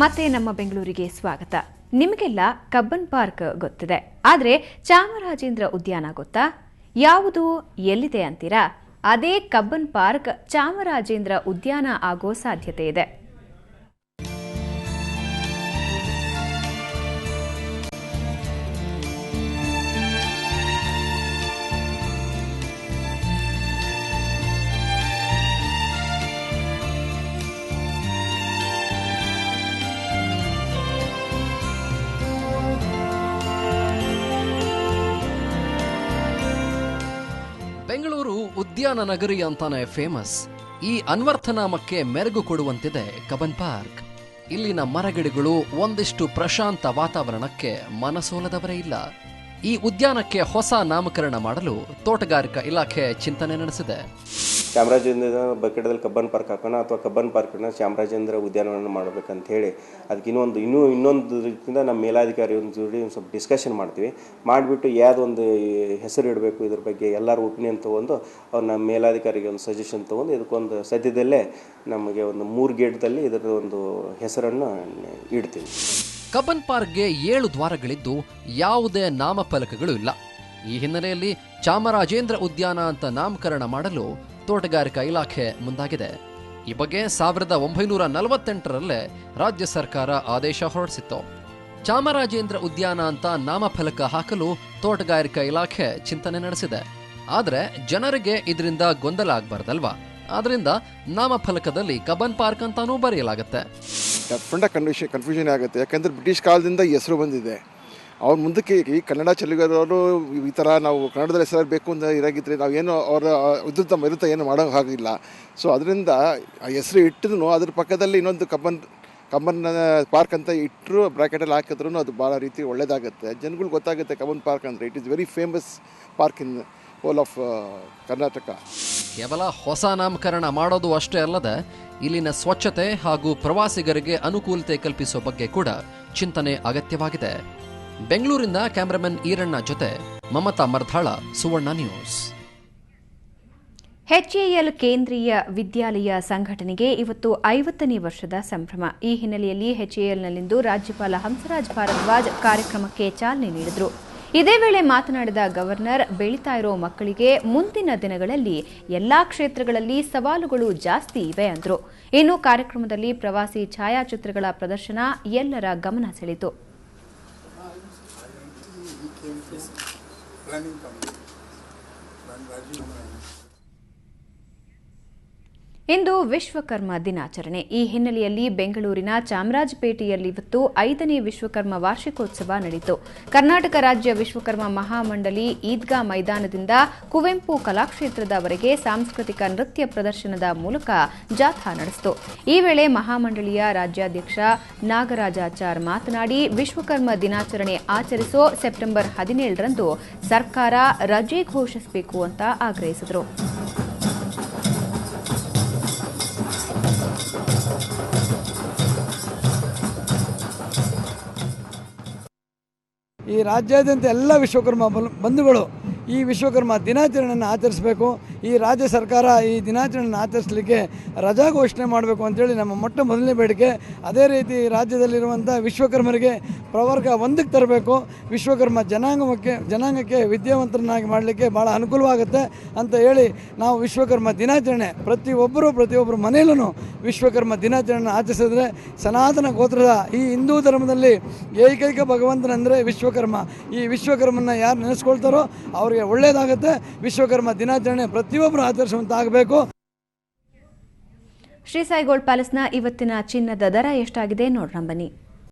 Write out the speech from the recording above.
ಮತ್ತೆ ನಮ್ಮ ಬೆಂಗಳೂರಿಗೆ ಸ್ವಾಗತ. ನಿಮಗೆಲ್ಲ ಕಬ್ಬನ್ ಪಾರ್ಕ್ ಗೊತ್ತಿದೆ, ಆದರೆ ಚಾಮರಾಜೇಂದ್ರ ಉದ್ಯಾನ ಗೊತ್ತಾ? ಯಾವುದು, ಎಲ್ಲಿದೆ ಅಂತೀರಾ? ಅದೇ ಕಬ್ಬನ್ ಪಾರ್ಕ್ ಚಾಮರಾಜೇಂದ್ರ ಉದ್ಯಾನ ಆಗೋ ಸಾಧ್ಯತೆ ಇದೆ. ಬೆಂಗಳೂರು ಉದ್ಯಾನ ನಗರಿ ಅಂತಾನೆ ಫೇಮಸ್. ಈ ಅನ್ವರ್ಥನಾಮಕ್ಕೆ ಮೆರುಗು ಕೊಡುವಂತಿದೆ ಕಬ್ಬನ್ ಪಾರ್ಕ್. ಇಲ್ಲಿನ ಮರಗಿಡಗಳು ಒಂದಿಷ್ಟು ಪ್ರಶಾಂತ ವಾತಾವರಣಕ್ಕೆ ಮನಸೋಲದವರೇ ಇಲ್ಲ. ಈ ಉದ್ಯಾನಕ್ಕೆ ಹೊಸ ನಾಮಕರಣ ಮಾಡಲು ತೋಟಗಾರಿಕಾ ಇಲಾಖೆ ಚಿಂತನೆ ನಡೆಸಿದೆ. ಚಾಮರಾಜೇಂದ್ರ ಬಕೆಟದಲ್ಲಿ ಕಬ್ಬನ್ ಪಾರ್ಕ್ ಹಾಕೋಣ ಅಥವಾ ಕಬ್ಬನ್ ಪಾರ್ಕ್ನ ಚಾಮರಾಜೇಂದ್ರ ಉದ್ಯಾನವನ್ನು ಮಾಡಬೇಕಂತ ಹೇಳಿ ಅದಕ್ಕೆ ಇನ್ನೊಂದು ರೀತಿಯಿಂದ ನಮ್ಮ ಮೇಲಾಧಿಕಾರಿ ಒಂದು ಜೋಡಿ ಒಂದು ಸ್ವಲ್ಪ ಡಿಸ್ಕಷನ್ ಮಾಡ್ತೀವಿ. ಮಾಡಿಬಿಟ್ಟು ಯಾವುದೊಂದು ಹೆಸರು ಇಡಬೇಕು ಇದ್ರ ಬಗ್ಗೆ ಎಲ್ಲರೂ ಒಪಿನಿಯನ್ ತೊಗೊಂಡು ಅವ್ರು ನಮ್ಮ ಮೇಲಾಧಿಕಾರಿಗೆ ಒಂದು ಸಜೆಷನ್ ತೊಗೊಂಡು ಇದಕ್ಕೊಂದು ಸದ್ಯದಲ್ಲೇ ನಮಗೆ ಒಂದು 3 ಗೇಟ್ದಲ್ಲಿ ಇದರ ಒಂದು ಹೆಸರನ್ನು ಇಡ್ತೀವಿ. ಕಬ್ಬನ್ ಪಾರ್ಕ್ಗೆ 7 ದ್ವಾರಗಳಿದ್ದು ಯಾವುದೇ ನಾಮಫಲಕಗಳು ಇಲ್ಲ. ಈ ಹಿನ್ನೆಲೆಯಲ್ಲಿ ಚಾಮರಾಜೇಂದ್ರ ಉದ್ಯಾನ ಅಂತ ನಾಮಕರಣ ಮಾಡಲು ತೋಟಗಾರಿಕಾ ಇಲಾಖೆ ಮುಂದಾಗಿದೆ. ಈ ಬಗ್ಗೆ 1948ರಲ್ಲೇ ರಾಜ್ಯ ಸರ್ಕಾರ ಆದೇಶ ಹೊರಡಿಸಿತ್ತು. ಚಾಮರಾಜೇಂದ್ರ ಉದ್ಯಾನ ಅಂತ ನಾಮಫಲಕ ಹಾಕಲು ತೋಟಗಾರಿಕಾ ಇಲಾಖೆ ಚಿಂತನೆ ನಡೆಸಿದೆ. ಆದರೆ ಜನರಿಗೆ ಇದರಿಂದ ಗೊಂದಲ ಆಗಬಾರ್ದಲ್ವಾ? ಆದ್ರಿಂದ ನಾಮಫಲಕದಲ್ಲಿ ಕಬ್ಬನ್ ಪಾರ್ಕ್ ಅಂತಾನೂ ಬರೆಯಲಾಗುತ್ತೆ. ಕನ್ಫ್ಯೂಷನ್ ಆಗುತ್ತೆ. ಯಾಕಂದ್ರೆ ಬ್ರಿಟಿಷ್ ಕಾಲದಿಂದ ಈ ಹೆಸರು ಬಂದಿದೆ. ಅವ್ರ ಮುಂದಕ್ಕೆ ಈ ಕನ್ನಡ ಚೆಲುಗರವರು ಈ ಥರ ನಾವು ಕನ್ನಡದಲ್ಲಿ ಹೆಸರು ಬೇಕು ಅಂತ ಇರಾಗಿದ್ರೆ ನಾವೇನು ಅವರ ವಿರುದ್ಧ ಏನು ಮಾಡೋ ಹಾಗಿಲ್ಲ. ಸೊ ಅದರಿಂದ ಆ ಹೆಸರು ಇಟ್ಟಿದ್ರು ಅದ್ರ ಪಕ್ಕದಲ್ಲಿ ಇನ್ನೊಂದು ಕಬ್ಬನ್ ಪಾರ್ಕ್ ಅಂತ ಇಟ್ಟರು ಬ್ರಾಕೆಟಲ್ಲಿ ಹಾಕಿದ್ರು ಅದು ಭಾಳ ರೀತಿ ಒಳ್ಳೆಯದಾಗುತ್ತೆ. ಜನಗಳು ಗೊತ್ತಾಗುತ್ತೆ ಕಬ್ಬನ್ ಪಾರ್ಕ್ ಅಂದರೆ it is very famous park in hole of Karnataka. ಕೇವಲ ಹೊಸ ನಾಮಕರಣ ಮಾಡೋದು ಅಷ್ಟೇ ಅಲ್ಲದೆ ಇಲ್ಲಿನ ಸ್ವಚ್ಛತೆ ಹಾಗೂ ಪ್ರವಾಸಿಗರಿಗೆ ಅನುಕೂಲತೆ ಕಲ್ಪಿಸುವ ಬಗ್ಗೆ ಕೂಡ ಚಿಂತನೆ ಅಗತ್ಯವಾಗಿದೆ. ಬೆಂಗಳೂರಿನ ಕ್ಯಾಮರಾಮನ್ ಈರಣ್ಣ ಜೊತೆ ಮಮತಾ ಮರ್ಧಾಳ, ಸುವರ್ಣ ನ್ಯೂಸ್. ಎಚ್ಎಎಲ್ ಕೇಂದ್ರೀಯ ವಿದ್ಯಾಲಯ ಸಂಘಟನೆಗೆ ಇವತ್ತು 50ನೇ ವರ್ಷದ ಸಂಭ್ರಮ. ಈ ಹಿನ್ನೆಲೆಯಲ್ಲಿ ಎಚ್ಎಎಲ್ನಲ್ಲಿಂದು ರಾಜ್ಯಪಾಲ ಹಂಸರಾಜ್ ಭಾರದ್ವಾಜ್ ಕಾರ್ಯಕ್ರಮಕ್ಕೆ ಚಾಲನೆ ನೀಡಿದರು. ಇದೇ ವೇಳೆ ಮಾತನಾಡಿದ ಗವರ್ನರ್, ಬೆಳೀತಾ ಇರೋ ಮಕ್ಕಳಿಗೆ ಮುಂದಿನ ದಿನಗಳಲ್ಲಿ ಎಲ್ಲಾ ಕ್ಷೇತ್ರಗಳಲ್ಲಿ ಸವಾಲುಗಳು ಜಾಸ್ತಿ ಇವೆ ಅಂದರು. ಇನ್ನು ಕಾರ್ಯಕ್ರಮದಲ್ಲಿ ಪ್ರವಾಸಿ ಛಾಯಾಚಿತ್ರಗಳ ಪ್ರದರ್ಶನ ಎಲ್ಲರ ಗಮನ ಸೆಳೆಯಿತು. ಇಂದು ವಿಶ್ವಕರ್ಮ ದಿನಾಚರಣೆ. ಈ ಹಿನ್ನೆಲೆಯಲ್ಲಿ ಬೆಂಗಳೂರಿನ ಚಾಮರಾಜಪೇಟೆಯಲ್ಲಿ ಇವತ್ತು 5ನೇ ವಿಶ್ವಕರ್ಮ ವಾರ್ಷಿಕೋತ್ಸವ ನಡೆಯಿತು. ಕರ್ನಾಟಕ ರಾಜ್ಯ ವಿಶ್ವಕರ್ಮ ಮಹಾಮಂಡಳಿ ಈದ್ಗಾ ಮೈದಾನದಿಂದ ಕುವೆಂಪು ಕಲಾಕ್ಷೇತ್ರದವರೆಗೆ ಸಾಂಸ್ಕೃತಿಕ ನೃತ್ಯ ಪ್ರದರ್ಶನದ ಮೂಲಕ ಜಾಥಾ ನಡೆಸಿತು. ಈ ವೇಳೆ ಮಹಾಮಂಡಳಿಯ ರಾಜ್ಯಾಧ್ಯಕ್ಷ ನಾಗರಾಜಾಚಾರ್ ಮಾತನಾಡಿ, ವಿಶ್ವಕರ್ಮ ದಿನಾಚರಣೆ ಆಚರಿಸೋ ಸೆಪ್ಟೆಂಬರ್ 17ರಂದು ಸರ್ಕಾರ ರಜೆ ಘೋಷಿಸಬೇಕು ಅಂತ ಆಗ್ರಹಿಸಿದರು. ಈ ರಾಜ್ಯಾದ್ಯಂತ ಎಲ್ಲ ವಿಶ್ವಕರ್ಮ ಬಂಧುಗಳು ಈ ವಿಶ್ವಕರ್ಮ ದಿನಾಚರಣೆಯನ್ನು ಆಚರಿಸಬೇಕು. ಈ ರಾಜ್ಯ ಸರ್ಕಾರ ಈ ದಿನಾಚರಣೆಯನ್ನು ಆಚರಿಸಲಿಕ್ಕೆ ರಜಾ ಘೋಷಣೆ ಮಾಡಬೇಕು ಅಂತೇಳಿ ನಮ್ಮ ಮೊದಲನೇ ಬೇಡಿಕೆ. ಅದೇ ರೀತಿ ರಾಜ್ಯದಲ್ಲಿರುವಂಥ ವಿಶ್ವಕರ್ಮರಿಗೆ ಪ್ರವರ್ಗ ಒಂದಕ್ಕೆ ತರಬೇಕು. ವಿಶ್ವಕರ್ಮ ಜನಾಂಗಕ್ಕೆ ವಿದ್ಯಾವಂತರನ್ನಾಗಿ ಮಾಡಲಿಕ್ಕೆ ಭಾಳ ಅನುಕೂಲವಾಗುತ್ತೆ ಅಂತ ಹೇಳಿ ನಾವು ವಿಶ್ವಕರ್ಮ ದಿನಾಚರಣೆ ಪ್ರತಿಯೊಬ್ಬರು ಮನೆಯಲ್ಲೂ ವಿಶ್ವಕರ್ಮ ದಿನಾಚರಣೆ ಆಚರಿಸಿದ್ರೆ ಸನಾತನ ಗೋತ್ರದ ಈ ಹಿಂದೂ ಧರ್ಮದಲ್ಲಿ ಏಕೈಕ ಭಗವಂತನಂದರೆ ವಿಶ್ವಕರ್ಮ. ಈ ವಿಶ್ವಕರ್ಮನ ಯಾರು ನೆನೆಸ್ಕೊಳ್ತಾರೋ ಅವರಿಗೆ ಒಳ್ಳೆಯದಾಗುತ್ತೆ. ವಿಶ್ವಕರ್ಮ ದಿನಾಚರಣೆ ಪ್ರತಿಯೊಬ್ಬರು ಆಚರಿಸುವಂತಾಗಬೇಕು. ಶ್ರೀ ಸಾಯಿ ಗೋಲ್ಡ್ ಪ್ಯಾಲೇಸ್ನ ಇವತ್ತಿನ ಚಿನ್ನದ ದರ ಎಷ್ಟಾಗಿದೆ ನೋಡೋಣ ಬನ್ನಿ.